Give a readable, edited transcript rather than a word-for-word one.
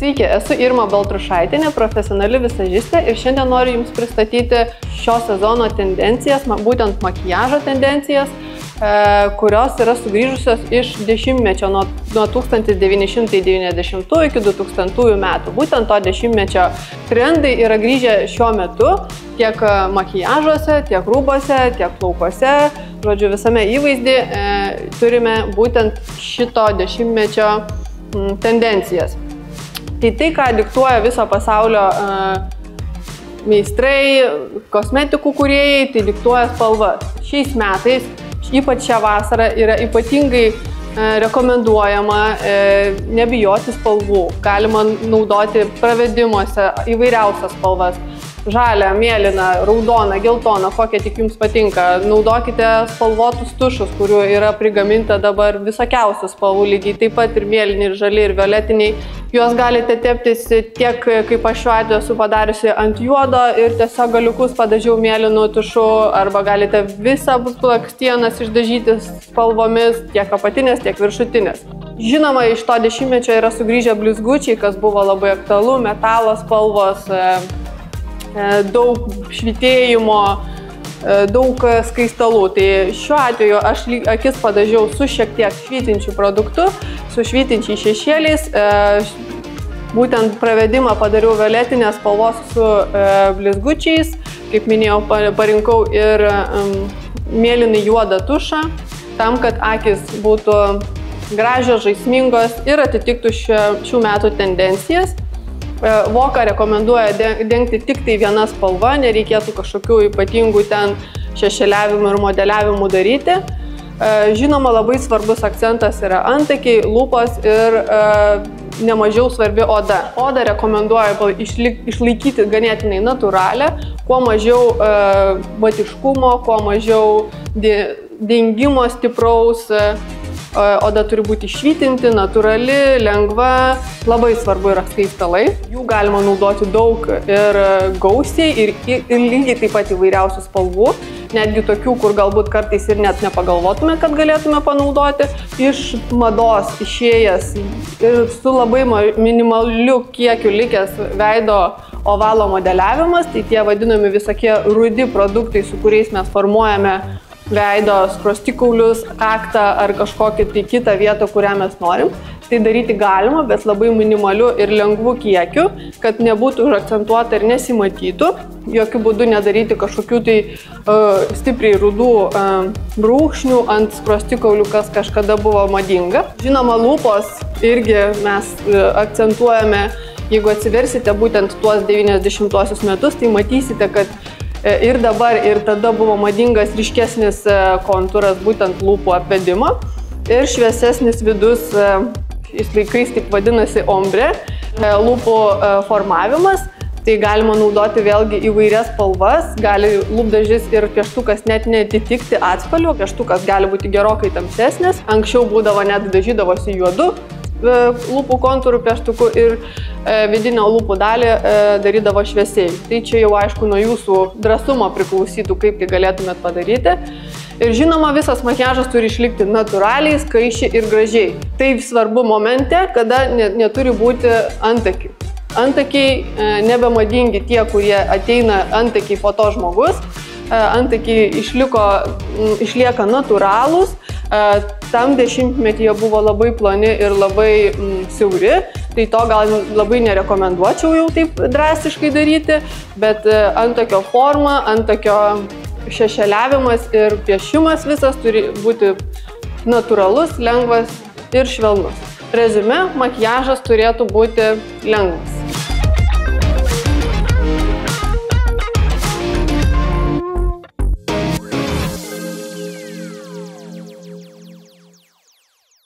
Sveiki, esu Irma Baltrušaitinė, profesionali vizažistė ir šiandien noriu Jums pristatyti šio sezono tendencijas, būtent makiažo tendencijas, kurios yra sugrįžusios iš dešimtmečio nuo 1990 iki 2000 metų. Būtent to dešimtmečio trendai yra grįžę šiuo metu tiek makiažuose, tiek rūbuose, tiek plaukuose. Žodžiu, visame įvaizdį turime būtent šito dešimtmečio tendencijas. Tai, ką diktuoja viso pasaulio meistrai, kosmetikų kūrėjai, tai diktuoja spalvas. Šiais metais, ypač šią vasarą, yra ypatingai rekomenduojama nebijoti spalvų. Galima naudoti pravedimuose įvairiausias spalvas. Žalią, mėlyną, raudoną, geltoną, kokie tik Jums patinka. Naudokite spalvotus tušus, kurių yra prigaminta dabar visokiausių spalvų, lygiai taip pat ir mėlyni, ir žali, ir violetiniai. Juos galite teptis tiek, kaip aš šiuo atveju esu padariusi, ant juodo ir tiesiog galiukus padažiau mėlynų tušu, arba galite visą blakstienas išdažyti spalvomis, tiek apatinės, tiek viršutinės. Žinoma, iš to dešimtmečio yra sugrįžę blizgučiai, kas buvo labai aktualu, metalo spalvos, daug švytėjimo, daug skaistalų. Tai šiuo atveju aš akis padažiau su šiek tiek švytinčių produktų, su švytinčiais šešėliais. Būtent pravedimą padariau violetinės spalvos su blizgučiais. Kaip minėjau, parinkau ir mėlynai juodą tušą, tam, kad akis būtų gražios, žaismingos ir atitiktų šių metų tendencijas. Voką rekomenduoja dengti tik tai viena spalva, nereikėtų kažkokių ypatingų ten šešėliavimų ir modeliavimų daryti. Žinoma, labai svarbus akcentas yra antakiai, lūpos ir nemažiau svarbi oda. Odą rekomenduoja išlaikyti ganėtinai natūralią, kuo mažiau matiškumo, kuo mažiau dengimo stipraus. Oda turi būti švytinti, natūrali, lengva, labai svarbu yra skaistalai. Jų galima naudoti daug ir gausiai ir lygiai taip pat įvairiausių spalvų, netgi tokių, kur galbūt kartais ir net nepagalvotume, kad galėtume panaudoti. Iš mados išėjęs ir su labai minimaliu kiekiu likęs veido ovalo modeliavimas, tai tie vadinami visokie rudi produktai, su kuriais mes formuojame veido skruostikaulius, kaktą ar kažkokią tai kitą vietą, kurią mes norim. Tai daryti galima, bet labai minimaliu ir lengvu kiekiu, kad nebūtų užakcentuota ir nesimatytų. Jokių būdų nedaryti kažkokių tai stipriai rudų brūkšnių ant skruostikaulių, kas kažkada buvo madinga. Žinoma, lūpos irgi mes akcentuojame, jeigu atsiversite būtent tuos 90-uosius metus, tai matysite, kad ir dabar, ir tada buvo madingas ryškesnis kontūras, būtent lūpų apvedimo ir šviesesnis vidus, šiais laikais taip vadinasi ombre, lūpų formavimas. Tai galima naudoti vėlgi įvairias spalvas, gali lūpdažis ir pieštukas net neatitikti atspalvio, pieštukas gali būti gerokai tamsesnis. Anksčiau būdavo net dažydavosi juodu lūpų kontūrų pieštuku ir vidinio lūpų dalį darydavo šviesiai. Tai čia jau aišku nuo jūsų drąsumo priklausytų, kaip tai galėtumėt padaryti. Ir žinoma, visas makiažas turi išlikti natūraliai, skaičiai ir gražiai. Tai svarbu momente, kada neturi būti antakiai. Antakiai nebemadingi tie, kurie ateina antakiai po to žmogus. Antakiai išlieka natūralūs. Tam dešimtmetyje buvo labai ploni ir labai siauri, tai to gal labai nerekomenduočiau jau taip drastiškai daryti, bet antakio forma, antakio šešėliavimas ir piešimas visas turi būti natūralus, lengvas ir švelnus. Reziume, makiažas turėtų būti lengvas.